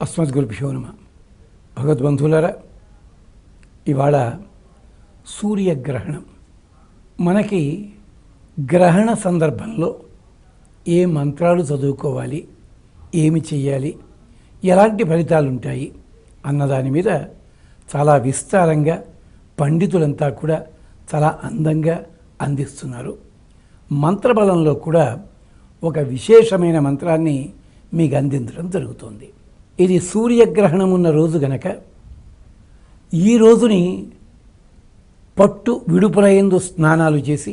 అస్మద్గురుభ్యో నమః. భగవద్బంధువులారా, ఇవాళ సూర్యగ్రహణం. మనకి గ్రహణ సందర్భంలో ఏ మంత్రాలు చదువుకోవాలి, ఏమి చెయ్యాలి, ఎలాంటి ఫలితాలు ఉంటాయి అన్నదాని మీద చాలా విస్తారంగా పండితులంతా కూడా చాలా అందంగా అందిస్తున్నారు. మంత్రబలంలో కూడా ఒక విశేషమైన మంత్రాన్ని మీకు అందించడం జరుగుతుంది. ఇది సూర్యగ్రహణం ఉన్న రోజు గనక ఈ రోజుని పట్టు విడుపులయందు స్నానాలు చేసి,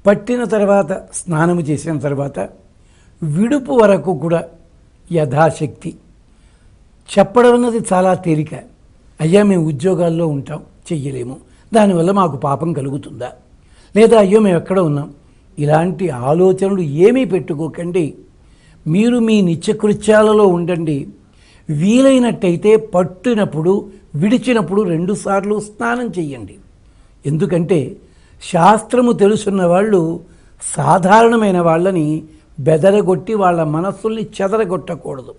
పట్టిన తర్వాత స్నానము చేసిన తర్వాత విడుపు వరకు కూడా యథాశక్తి చెప్పడం అన్నది చాలా తేలిక. అయ్యా మేము ఉద్యోగాల్లో ఉంటాం, చెయ్యలేము, దానివల్ల మాకు పాపం కలుగుతుందా, లేదా అయ్యో మేము ఎక్కడ ఉన్నాం, ఇలాంటి ఆలోచనలు ఏమీ పెట్టుకోకండి. మీరు మీ నిత్యకృత్యాలలో ఉండండి. వీలైనట్టయితే పట్టినప్పుడు విడిచినప్పుడు 2 సార్లు స్నానం చెయ్యండి. ఎందుకంటే శాస్త్రము తెలుసున్న వాళ్ళు సాధారణమైన వాళ్ళని బెదరగొట్టి వాళ్ళ మనస్సుల్ని చెదరగొట్టకూడదు.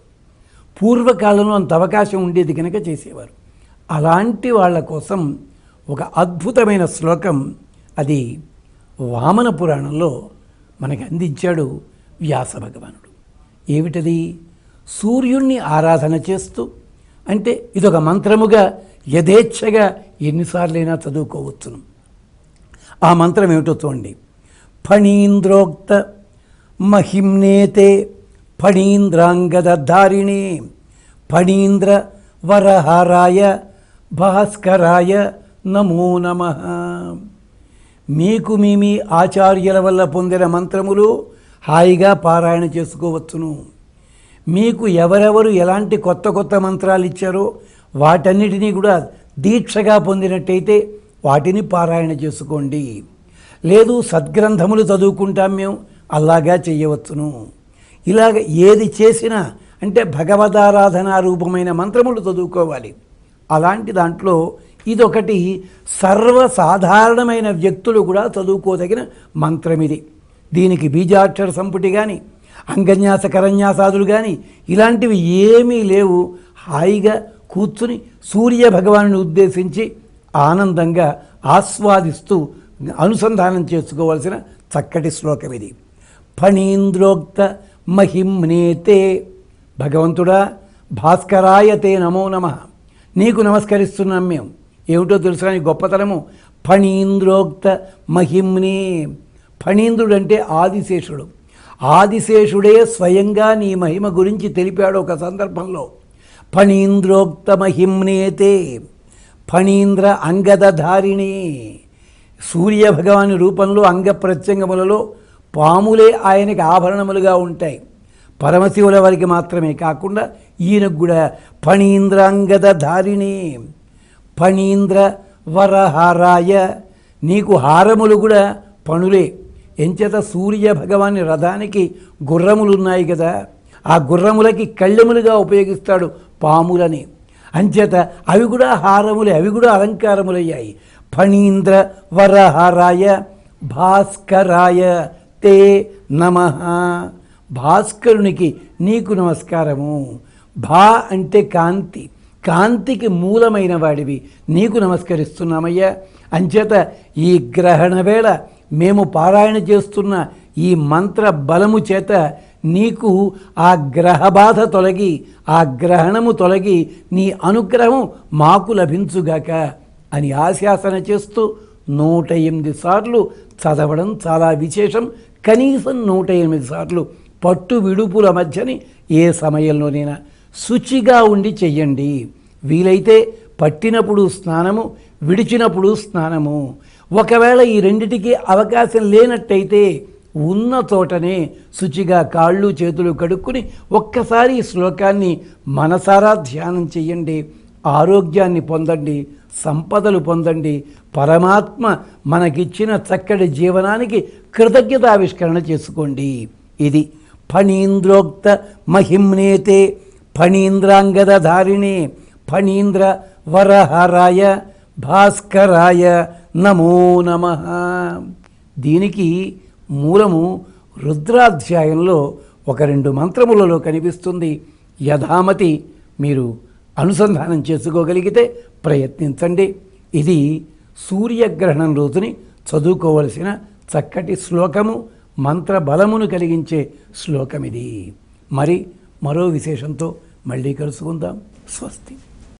పూర్వకాలంలో అంత అవకాశం ఉండేది కనుక చేసేవారు. అలాంటి వాళ్ళ కోసం ఒక అద్భుతమైన శ్లోకం, అది వామన పురాణంలో మనకి అందించాడు వ్యాస భగవానుడు. ఏమిటది? సూర్యుణ్ణి ఆరాధన చేస్తూ, అంటే ఇదొక మంత్రముగా యథేచ్ఛగా ఎన్నిసార్లైనా చదువుకోవచ్చును. ఆ మంత్రం ఏమిటో చూడండి. ఫణీంద్రోక్త మహిమ్నేతే ఫణీంద్రాంగదారిణే ఫణీంద్ర వరహారాయ భాస్కరాయ నమో నమః. మీకు మీ ఆచార్యుల వల్ల పొందిన మంత్రములు హాయిగా పారాయణ చేసుకోవచ్చును. మీకు ఎవరెవరు ఎలాంటి కొత్త కొత్త మంత్రాలు ఇచ్చారో వాటన్నిటినీ కూడా దీక్షగా పొందినట్టయితే వాటిని పారాయణ చేసుకోండి. లేదు సద్గ్రంథములు చదువుకుంటాం మేము, అలాగా చేయవచ్చును. ఇలాగ ఏది చేసినా అంటే భగవదారాధనా రూపమైన మంత్రములు చదువుకోవాలి. అలాంటి దాంట్లో ఇదొకటి సర్వసాధారణమైన వ్యక్తులు కూడా చదువుకోదగిన మంత్రం ఇది. దీనికి బీజాక్షర సంపుటి కానీ, అంగన్యాస కరన్యాసాదులు కానీ ఇలాంటివి ఏమీ లేవు. హాయిగా కూర్చుని సూర్య భగవాను ఉద్దేశించి ఆనందంగా ఆస్వాదిస్తూ అనుసంధానం చేసుకోవాల్సిన చక్కటి శ్లోకం ఇది. ఫణీంద్రోక్త మహిమ్నేతే, భగవంతుడా భాస్కరాయతే నమో నమః, నీకు నమస్కరిస్తున్నాం మేము. ఏమిటో తెలుసురా నీ గొప్పతనము? ఫణీంద్రోక్త మహిమ్నే. ఫణీంద్రుడు అంటే ఆదిశేషుడు. ఆదిశేషుడే స్వయంగా నీ మహిమ గురించి తెలిపాడు ఒక సందర్భంలో. ఫణీంద్రోక్త మహిమ్నేతే ఫణీంద్ర అంగదధారిణి. సూర్యభగవాని రూపంలో అంగ ప్రత్యంగములలో పాములే ఆయనకి ఆభరణములుగా ఉంటాయి. పరమశివుల వారికి మాత్రమే కాకుండా ఈయనకు కూడా ఫణీంద్రాంగదధారిణి ఫణీంద్ర వరహారాయ. నీకు హారములు కూడా పణులే. ఎంచేత సూర్య భగవాని రథానికి గుర్రములు ఉన్నాయి కదా, ఆ గుర్రములకి కళ్ళెములుగా ఉపయోగిస్తాడు పాములని. అంచేత అవి కూడా హారములే, అవి కూడా అలంకారములయ్యాయి. ఫణీంద్ర వరహారాయ భాస్కరాయ తే నమః. భాస్కరునికి నీకు నమస్కారము. భా అంటే కాంతి, కాంతికి మూలమైన వాడివి, నీకు నమస్కరిస్తున్నామయ్యా. అంచేత ఈ గ్రహణ వేళ మేము పారాయణ చేస్తున్న ఈ మంత్ర బలము చేత నీకు ఆ గ్రహ బాధ తొలగి, ఆ గ్రహణము తొలగి నీ అనుగ్రహం మాకు లభించుగాక అని ఆశాసన చేస్తూ 108 సార్లు చదవడం చాలా విశేషం. కనీసం 108 సార్లు పట్టు విడుపుల మధ్యని ఏ సమయంలోనైనా శుచిగా ఉండి చెయ్యండి. వీలైతే పట్టినప్పుడు స్నానము, విడిచినప్పుడు స్నానము. ఒకవేళ ఈ రెండిటికి అవకాశం లేనట్టయితే ఉన్న చోటనే శుచిగా కాళ్ళు చేతులు కడుక్కుని ఒక్కసారి ఈ శ్లోకాన్ని మనసారా ధ్యానం చెయ్యండి. ఆరోగ్యాన్ని పొందండి, సంపదలు పొందండి. పరమాత్మ మనకిచ్చిన చక్కటి జీవనానికి కృతజ్ఞతావిష్కరణ చేసుకోండి. ఇది ఫణీంద్రోక్త మహిమ్నేతే ఫణీంద్రాంగదధారిణే ఫణీంద్ర వరహారాయ భాస్కరాయ నమో నమః. దీనికి మూలము రుద్రాధ్యాయంలో ఒక 2 మంత్రములలో కనిపిస్తుంది. యథామతి మీరు అనుసంధానం చేసుకోగలిగితే ప్రయత్నించండి. ఇది సూర్యగ్రహణం రోజుని చదువుకోవలసిన చక్కటి శ్లోకము, మంత్ర బలమును కలిగించే శ్లోకం ఇది. మరి మరో విశేషంతో మళ్ళీ కలుసుకుందాం. స్వస్తి.